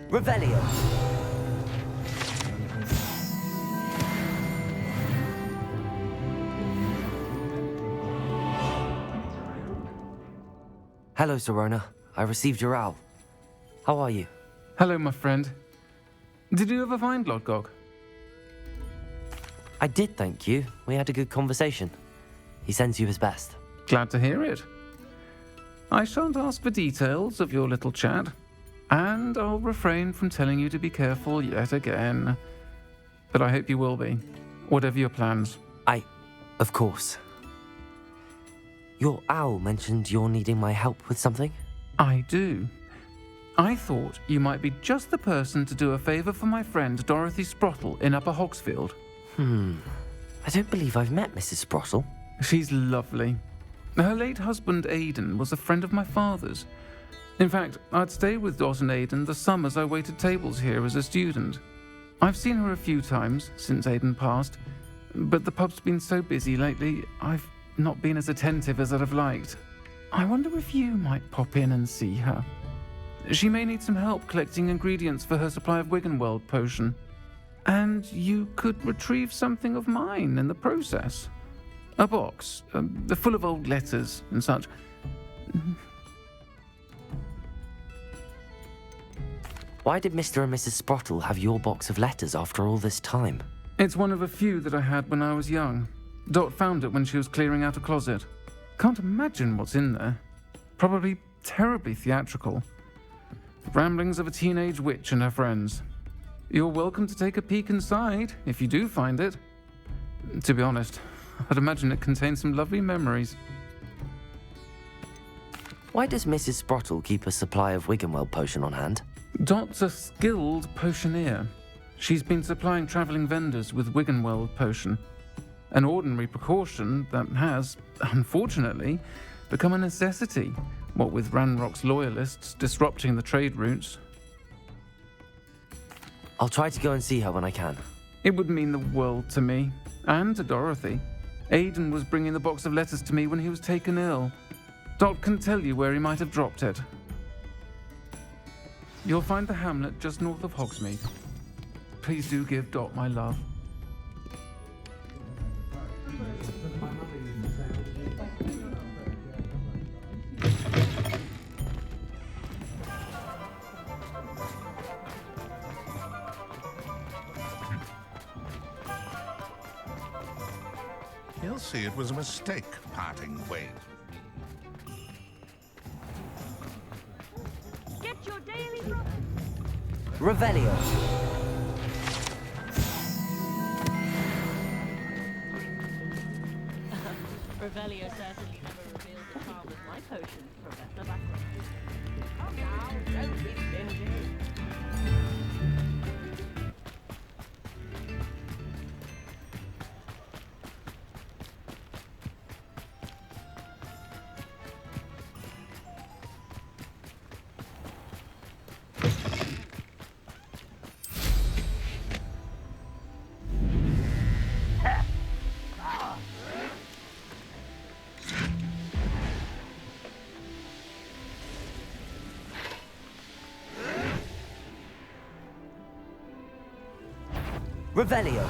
Revelio. Hello, Serona. I received your owl. How are you? Hello, my friend. Did you ever find Lodgok? I did, thank you. We had a good conversation. He sends you his best. Glad to hear it. I shan't ask for details of your little chat, and I'll refrain from telling you to be careful yet again. But I hope you will be, whatever your plans. Of course. Your owl mentioned you're needing my help with something? I do. I thought you might be just the person to do a favour for my friend Dorothy Sprottle in Upper Hogsfield. I don't believe I've met Mrs. Sprottle. She's lovely. Her late husband Aidan was a friend of my father's. In fact, I'd stay with Dot and Aidan the summers I waited tables here as a student. I've seen her a few times since Aidan passed, but the pub's been so busy lately, I've not been as attentive as I'd have liked. I wonder if you might pop in and see her. She may need some help collecting ingredients for her supply of Wiggenweld potion. And you could retrieve something of mine in the process. A box, full of old letters and such. Why did Mr. and Mrs. Sprottle have your box of letters after all this time? It's one of a few that I had when I was young. Dot found it when she was clearing out a closet. Can't imagine what's in there. Probably terribly theatrical. Ramblings of a teenage witch and her friends. You're welcome to take a peek inside, if you do find it. To be honest, I'd imagine it contains some lovely memories. Why does Mrs. Sprottle keep a supply of Wiggenweld potion on hand? Dot's a skilled potioneer. She's been supplying travelling vendors with Wiggenweld potion. An ordinary precaution that has, unfortunately, become a necessity, what with Ranrock's loyalists disrupting the trade routes. I'll try to go and see her when I can. It would mean the world to me, and to Dorothy. Aidan was bringing the box of letters to me when he was taken ill. Dot can tell you where he might have dropped it. You'll find the hamlet just north of Hogsmeade. Please do give Dot my love. He'll see it was a mistake parting ways. Get your daily Revelio. Revelio certainly never revealed the charm of my potion, Professor Backward. Come now, don't be stingy. Revelio.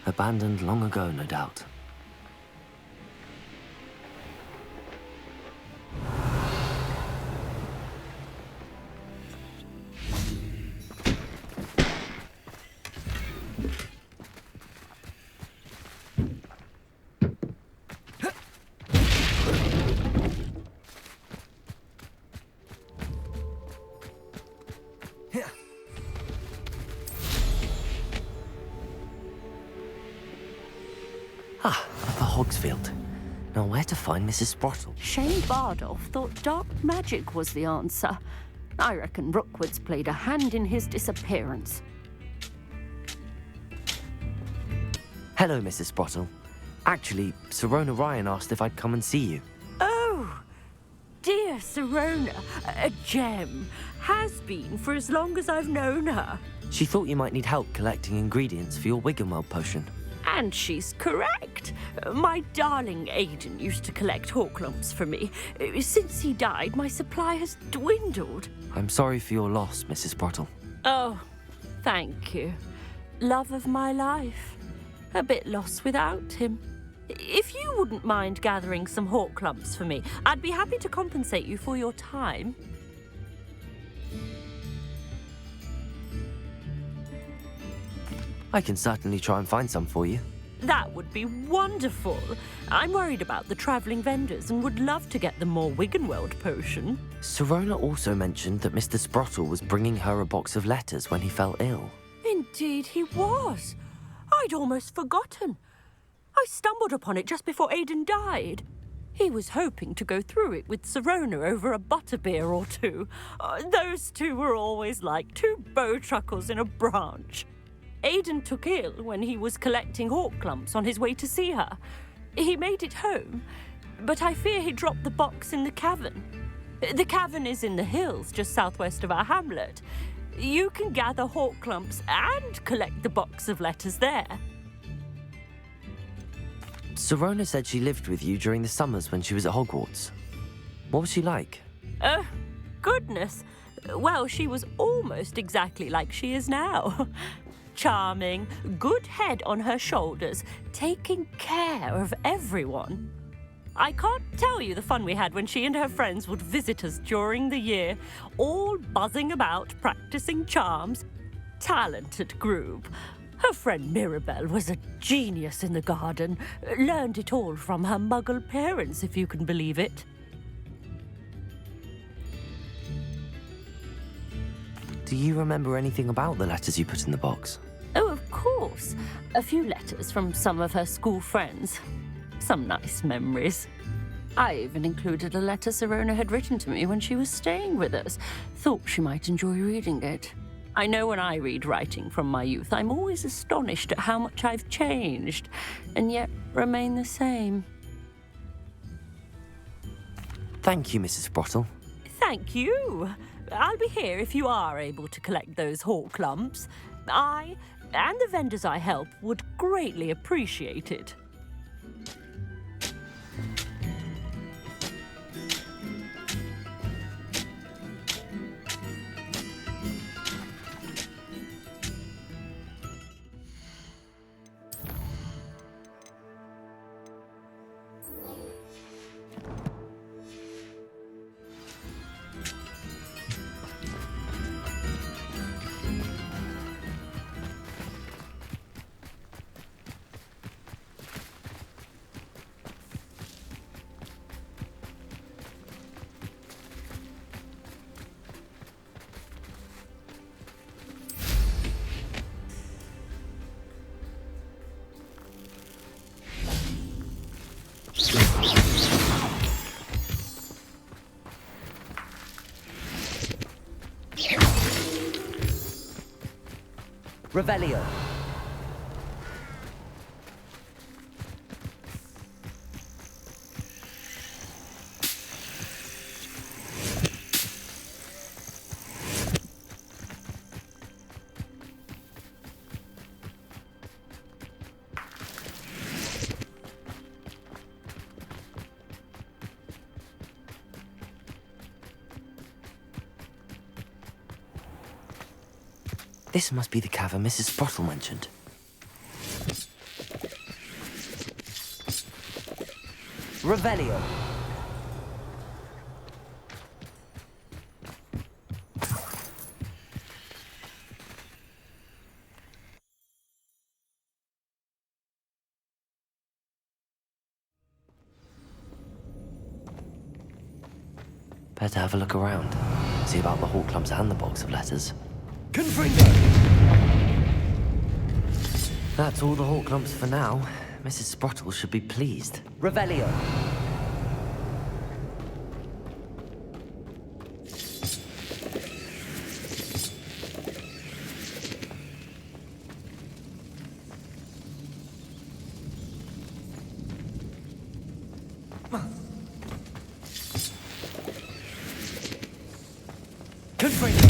Abandoned long ago, no doubt. Upper Hogsfield. Now where to find Mrs. Sprottle? Shane Bardolph thought dark magic was the answer. I reckon Rookwood's played a hand in his disappearance. Hello, Mrs. Sprottle. Actually, Sirona Ryan asked if I'd come and see you. Oh, dear Sirona, a gem. Has been for as long as I've known her. She thought you might need help collecting ingredients for your Wiggenweld potion. And she's correct. My darling Aidan used to collect Horklumps for me. Since he died, my supply has dwindled. I'm sorry for your loss, Mrs. Sprottle. Oh, thank you. Love of my life. A bit lost without him. If you wouldn't mind gathering some Horklumps for me, I'd be happy to compensate you for your time. I can certainly try and find some for you. That would be wonderful. I'm worried about the travelling vendors and would love to get them more Wiggenweld potion. Sirona also mentioned that Mr. Sprottle was bringing her a box of letters when he fell ill. Indeed he was. I'd almost forgotten. I stumbled upon it just before Aidan died. He was hoping to go through it with Sirona over a butterbeer or two. Those two were always like two bowtruckles in a branch. Aidan took ill when he was collecting Horklumps on his way to see her. He made it home, but I fear he dropped the box in the cavern. The cavern is in the hills just southwest of our hamlet. You can gather Horklumps and collect the box of letters there. Sirona said she lived with you during the summers when she was at Hogwarts. What was she like? Oh, goodness. Well, she was almost exactly like she is now. Charming, good head on her shoulders, taking care of everyone. I can't tell you the fun we had when she and her friends would visit us during the year, all buzzing about, practicing charms. Talented group. Her friend Mirabelle was a genius in the garden. Learned it all from her muggle parents, if you can believe it. Do you remember anything about the letters you put in the box? Oh, of course. A few letters from some of her school friends. Some nice memories. I even included a letter Sirona had written to me when she was staying with us. Thought she might enjoy reading it. I know when I read writing from my youth, I'm always astonished at how much I've changed, and yet remain the same. Thank you, Mrs. Sprottle. Thank you. I'll be here if you are able to collect those Horklumps. I, and the vendors I help, would greatly appreciate it. Revelio. This must be the cavern Mrs. Sprottle mentioned. Revelio. Better have a look around. See about the Horklumps and the box of letters. Confringo! That's all the Horklumps for now. Mrs. Sprottle should be pleased. Revelio. Confringo.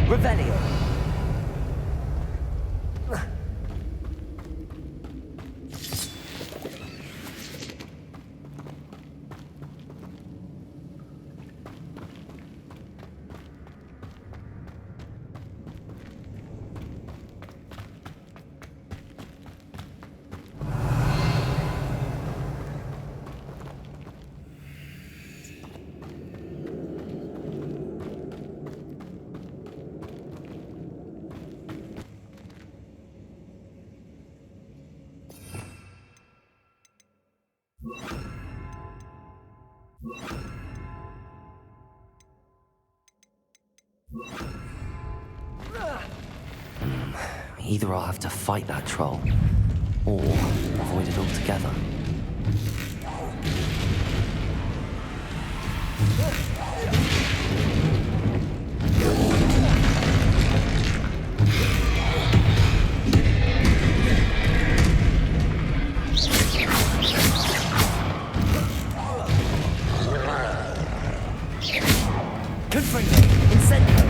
Revelio. Either I'll have to fight that troll, or avoid it altogether. Confringo. Incendio.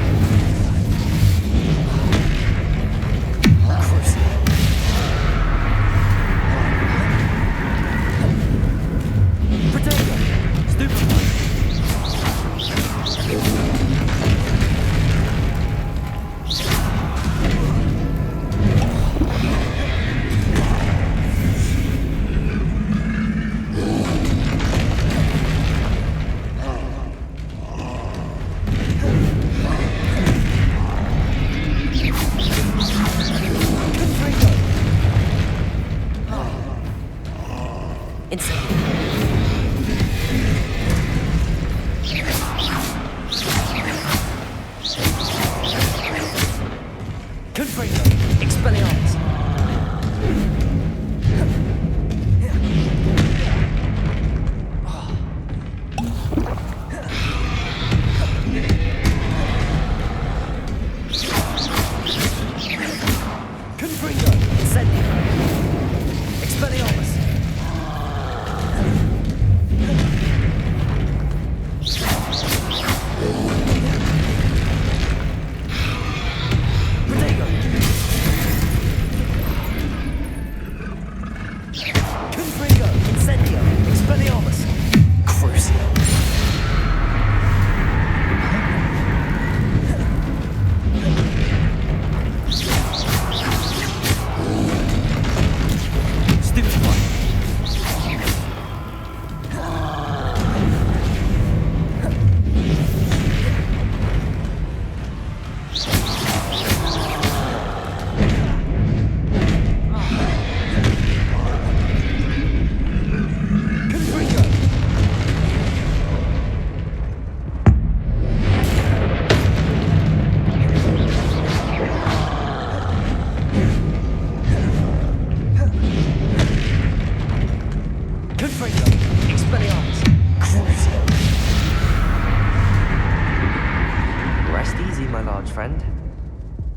Friend.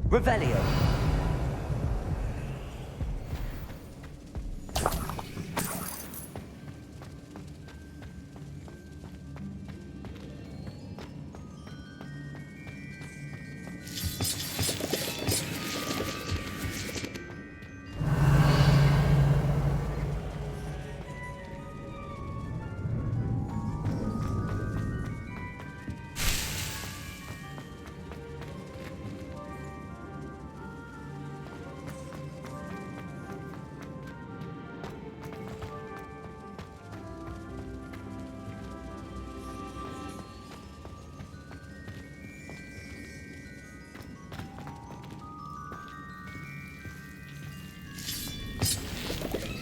Revelio.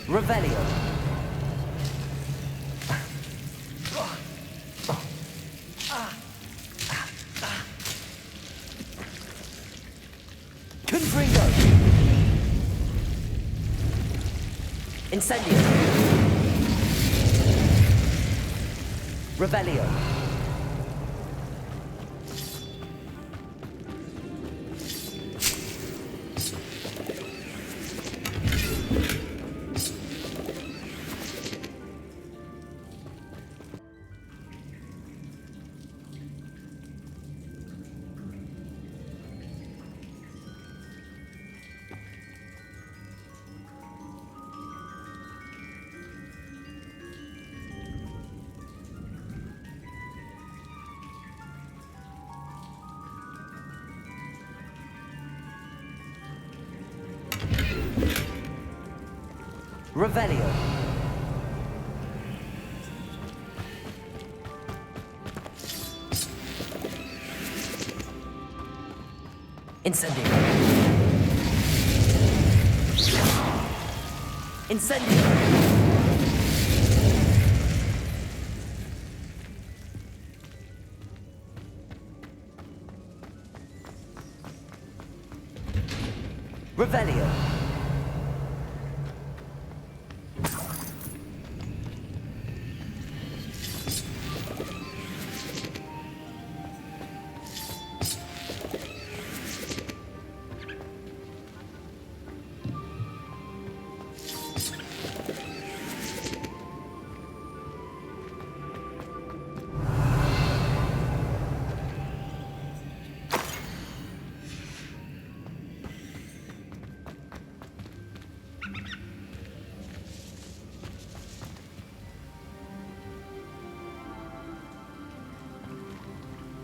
Revelio. Confringo. Incendio. Revelio. Revelio. Incendio. Incendio. Revelio.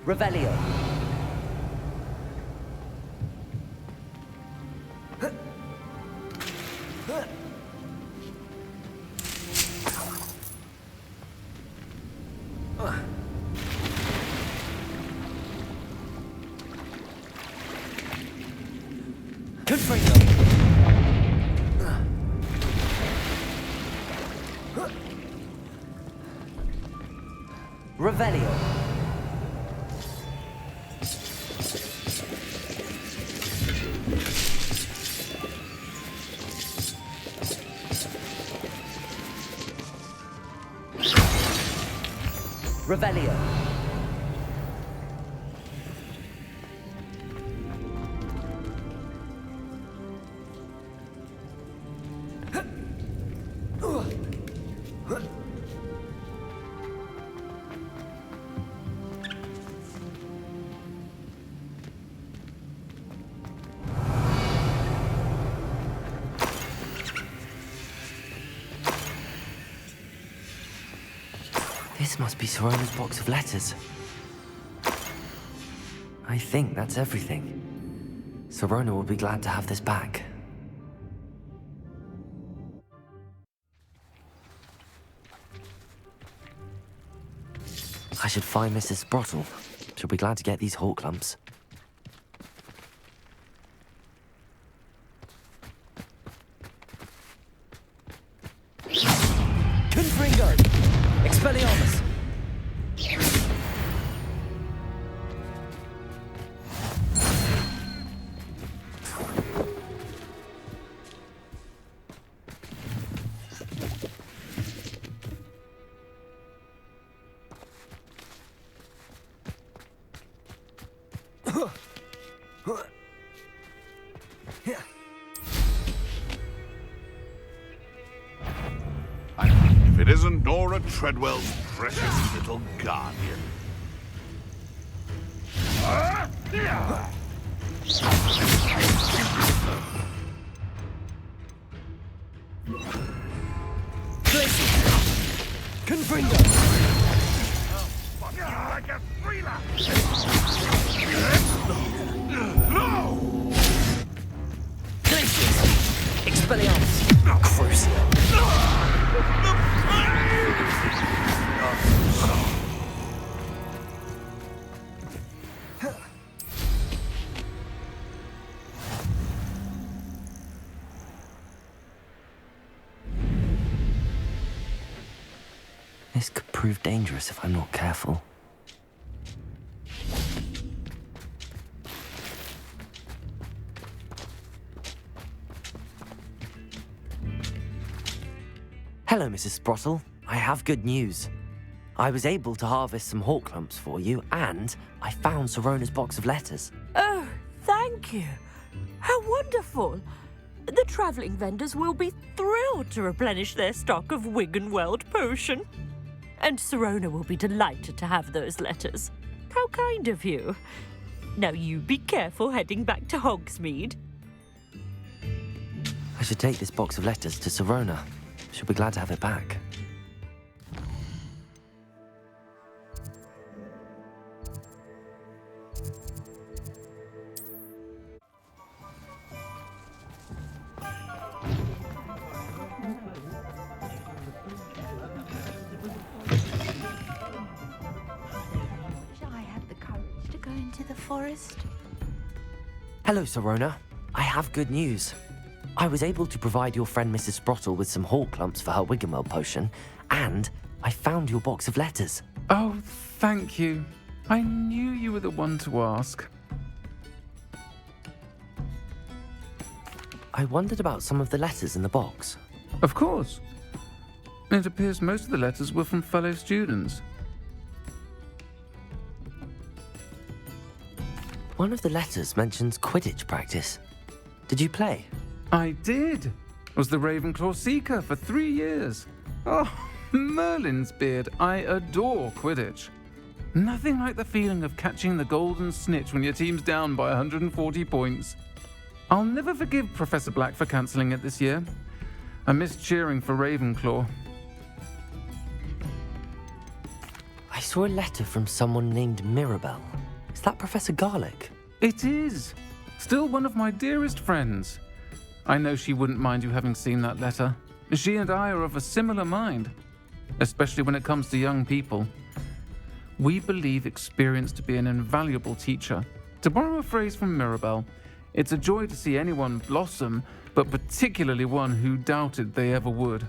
Revelio. Confringo. Revelio. Revelio. This must be Sirona's box of letters. I think that's everything. Sirona will be glad to have this back. I should find Mrs. Sprottle. She'll be glad to get these hawk lumps. Confringo! Expelliarmus! If it isn't Nora Treadwell's precious little guardian. Confringo! Fuck you like a no! Expelliarmus! Crucio! This could prove dangerous if I'm not careful. Hello, Mrs. Sprottle. I have good news. I was able to harvest some hawk lumps for you, and I found Sirona's box of letters. Oh, thank you. How wonderful. The travelling vendors will be thrilled to replenish their stock of Wiggenweld potion. And Sirona will be delighted to have those letters. How kind of you. Now you be careful heading back to Hogsmeade. I should take this box of letters to Sirona. She'll be glad to have it back. forest? Hello, Serona. I have good news. I was able to provide your friend Mrs. Sprottle with some hawk lumps for her Wiggenweld potion, and I found your box of letters. Oh, thank you. I knew you were the one to ask. I wondered about some of the letters in the box. Of course. It appears most of the letters were from fellow students. One of the letters mentions Quidditch practice. Did you play? I did. Was the Ravenclaw Seeker for 3 years. Oh, Merlin's beard. I adore Quidditch. Nothing like the feeling of catching the golden snitch when your team's down by 140 points. I'll never forgive Professor Black for cancelling it this year. I missed cheering for Ravenclaw. I saw a letter from someone named Mirabelle. Is that Professor Garlick? It is. Still one of my dearest friends. I know she wouldn't mind you having seen that letter. She and I are of a similar mind, especially when it comes to young people. We believe experience to be an invaluable teacher. To borrow a phrase from Mirabelle, it's a joy to see anyone blossom, but particularly one who doubted they ever would.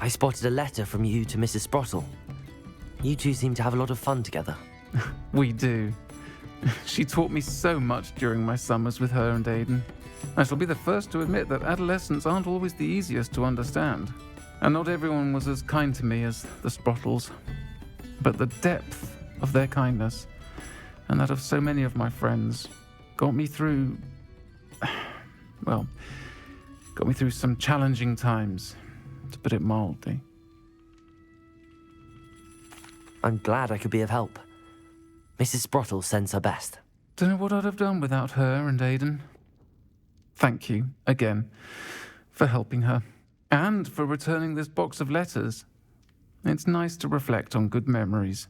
I spotted a letter from you to Mrs. Sprottle. You two seem to have a lot of fun together. We do. She taught me so much during my summers with her and Aidan. I shall be the first to admit that adolescents aren't always the easiest to understand. And not everyone was as kind to me as the Sprottles. But the depth of their kindness, and that of so many of my friends, got me through... well, got me through some challenging times, to put it mildly. I'm glad I could be of help. Mrs. Sprottle sends her best. Don't know what I'd have done without her and Aidan. Thank you, again, for helping her, and for returning this box of letters. It's nice to reflect on good memories.